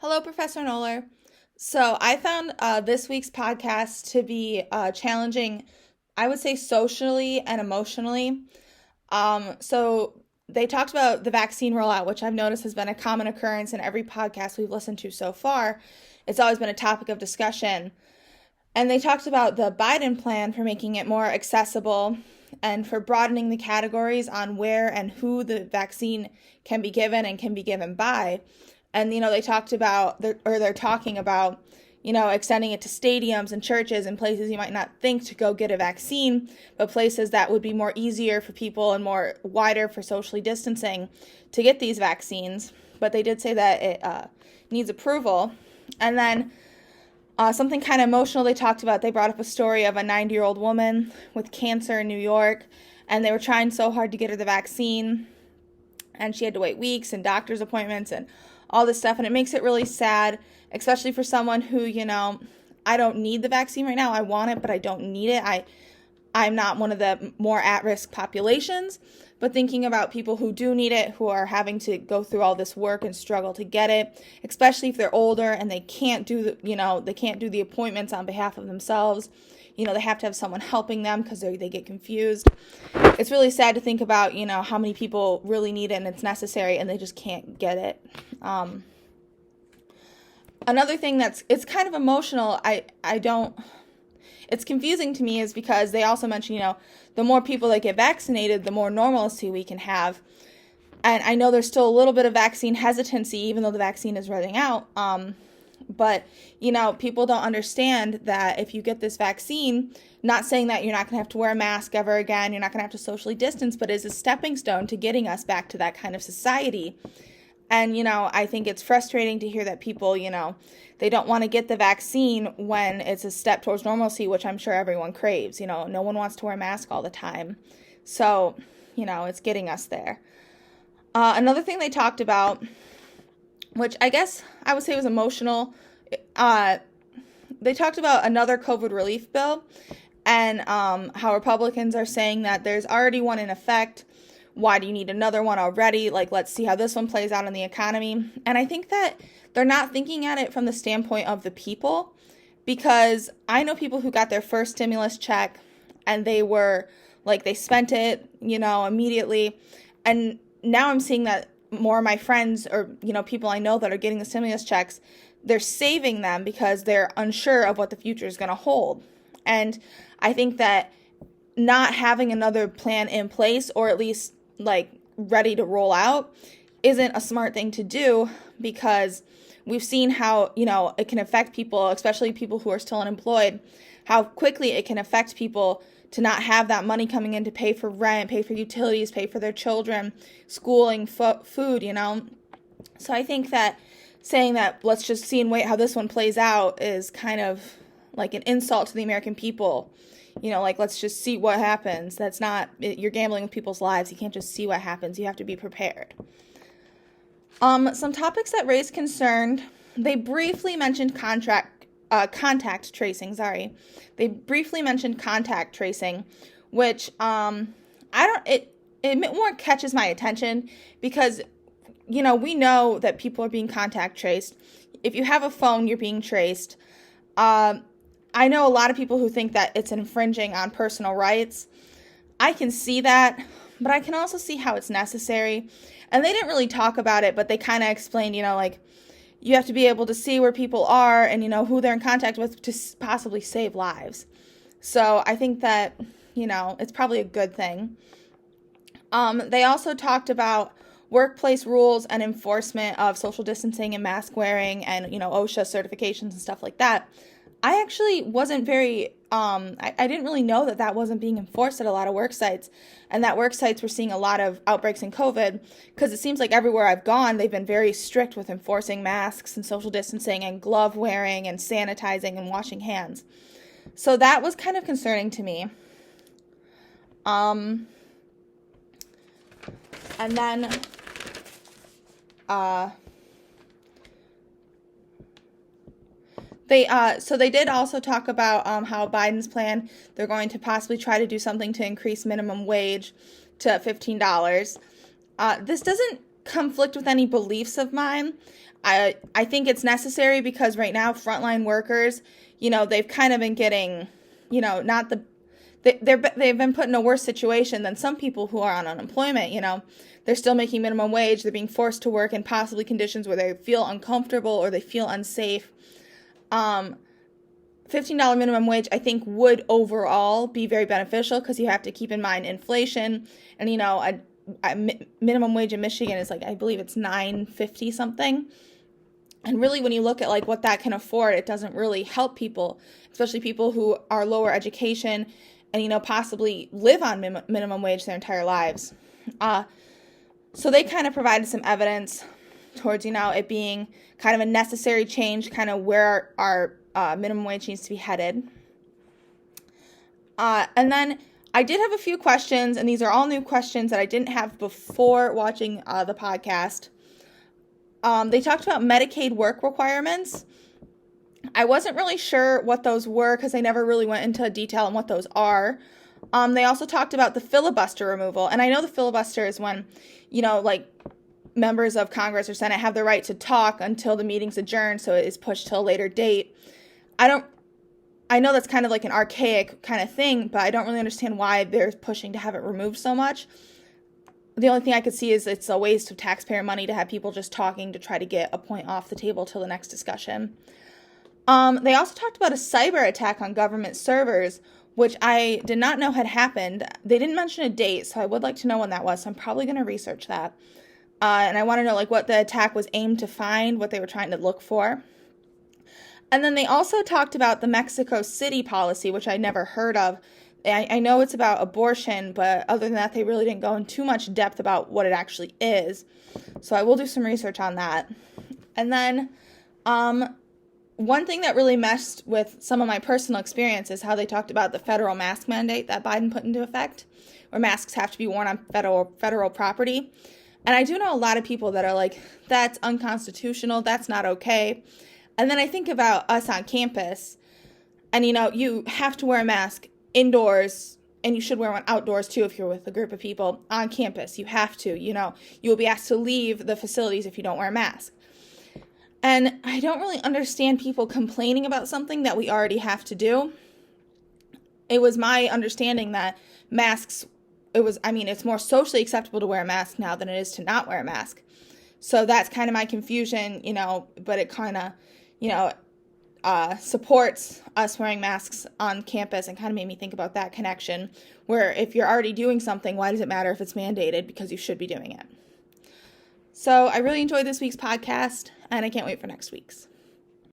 Hello, Professor Noller. So I found this week's podcast to be challenging, I would say socially and emotionally. So they talked about the vaccine rollout, which I've noticed has been a common occurrence in every podcast we've listened to so far. It's always been a topic of discussion. And they talked about the Biden plan for making it more accessible and for broadening the categories on where and who the vaccine can be given and can be given by. And, they talked about, they're talking about, extending it to stadiums and churches and places you might not think to go get a vaccine, but places that would be more easier for people and more wider for socially distancing to get these vaccines. But they did say that it needs approval. And then something kind of emotional they talked about, they brought up a story of a 90-year-old woman with cancer in New York, and they were trying so hard to get her the vaccine, and she had to wait weeks and doctor's appointments and all this stuff, and it makes it really sad, especially for someone who, I don't need the vaccine right now. I want it, but I don't need it. I'm not one of the more at-risk populations, but thinking about people who do need it, who are having to go through all this work and struggle to get it, especially if they're older and they can't do the appointments on behalf of themselves. They have to have someone helping them because they get confused. It's really sad to think about, how many people really need it and it's necessary and they just can't get it. Another thing it's kind of emotional, it's confusing to me is because they also mention, the more people that get vaccinated, the more normalcy we can have. And I know there's still a little bit of vaccine hesitancy, even though the vaccine is running out. But, people don't understand that if you get this vaccine, not saying that you're not going to have to wear a mask ever again, you're not going to have to socially distance, but is a stepping stone to getting us back to that kind of society. And, I think it's frustrating to hear that people, they don't want to get the vaccine when it's a step towards normalcy, which I'm sure everyone craves. No one wants to wear a mask all the time. So, it's getting us there. Another thing they talked about, which I guess I would say was emotional, they talked about another COVID relief bill and how Republicans are saying that there's already one in effect. Why do you need another one already? Let's see how this one plays out in the economy. And I think that they're not thinking at it from the standpoint of the people, because I know people who got their first stimulus check and they were they spent it, immediately. And now I'm seeing that more of my friends or, people I know that are getting the stimulus checks, they're saving them because they're unsure of what the future is going to hold. And I think that not having another plan in place, or at least ready to roll out, isn't a smart thing to do, because we've seen how, it can affect people, especially people who are still unemployed, how quickly it can affect people to not have that money coming in to pay for rent, pay for utilities, pay for their children, schooling, food, So I think that saying that let's just see and wait how this one plays out is kind of like an insult to the American people. Let's just see what happens. That's not, you're gambling with people's lives. You can't just see what happens. You have to be prepared. Some topics that raised concern, they briefly mentioned contact tracing, They briefly mentioned contact tracing, which, it more catches my attention because, we know that people are being contact traced. If you have a phone, you're being traced. I know a lot of people who think that it's infringing on personal rights. I can see that, but I can also see how it's necessary. And they didn't really talk about it, but they kind of explained, you have to be able to see where people are and, who they're in contact with to possibly save lives. So I think that, it's probably a good thing. They also talked about workplace rules and enforcement of social distancing and mask wearing and, OSHA certifications and stuff like that. I actually wasn't I didn't really know that wasn't being enforced at a lot of work sites, and that work sites were seeing a lot of outbreaks in COVID, because it seems like everywhere I've gone, they've been very strict with enforcing masks and social distancing and glove wearing and sanitizing and washing hands. So that was kind of concerning to me. And then, they did also talk about how Biden's plan, they're going to possibly try to do something to increase minimum wage to $15. This doesn't conflict with any beliefs of mine. I think it's necessary because right now frontline workers, they've kind of been getting, not the they've been put in a worse situation than some people who are on unemployment. They're still making minimum wage. They're being forced to work in possibly conditions where they feel uncomfortable or they feel unsafe. $15 minimum wage, I think, would overall be very beneficial because you have to keep in mind inflation. And, a minimum wage in Michigan is I believe it's $9.50 something. And really, when you look at what that can afford, it doesn't really help people, especially people who are lower education and, possibly live on minimum wage their entire lives. So they kind of provided some evidence towards, it being kind of a necessary change, kind of where our minimum wage needs to be headed. And then I did have a few questions, and these are all new questions that I didn't have before watching the podcast. They talked about Medicaid work requirements. I wasn't really sure what those were because they never really went into detail on what those are. They also talked about the filibuster removal. And I know the filibuster is when, members of Congress or Senate have the right to talk until the meeting's adjourned, so it is pushed to a later date. I know that's kind of an archaic kind of thing, but I don't really understand why they're pushing to have it removed so much. The only thing I could see is it's a waste of taxpayer money to have people just talking to try to get a point off the table till the next discussion. They also talked about a cyber attack on government servers, which I did not know had happened. They didn't mention a date, so I would like to know when that was, so I'm probably going to research that. And I want to know what the attack was aimed to find, what they were trying to look for. And then they also talked about the Mexico City policy, which I never heard of. I know it's about abortion, but other than that, they really didn't go in too much depth about what it actually is. So I will do some research on that. And then one thing that really messed with some of my personal experience is how they talked about the federal mask mandate that Biden put into effect, where masks have to be worn on federal property. And I do know a lot of people that are that's unconstitutional, that's not okay. And then I think about us on campus, and you have to wear a mask indoors, and you should wear one outdoors too if you're with a group of people on campus. You have to, you will be asked to leave the facilities if you don't wear a mask. And I don't really understand people complaining about something that we already have to do. It was my understanding that masks, it's more socially acceptable to wear a mask now than it is to not wear a mask. So that's kind of my confusion, but it kind of, supports us wearing masks on campus and kind of made me think about that connection where if you're already doing something, why does it matter if it's mandated? Because you should be doing it. So I really enjoyed this week's podcast and I can't wait for next week's.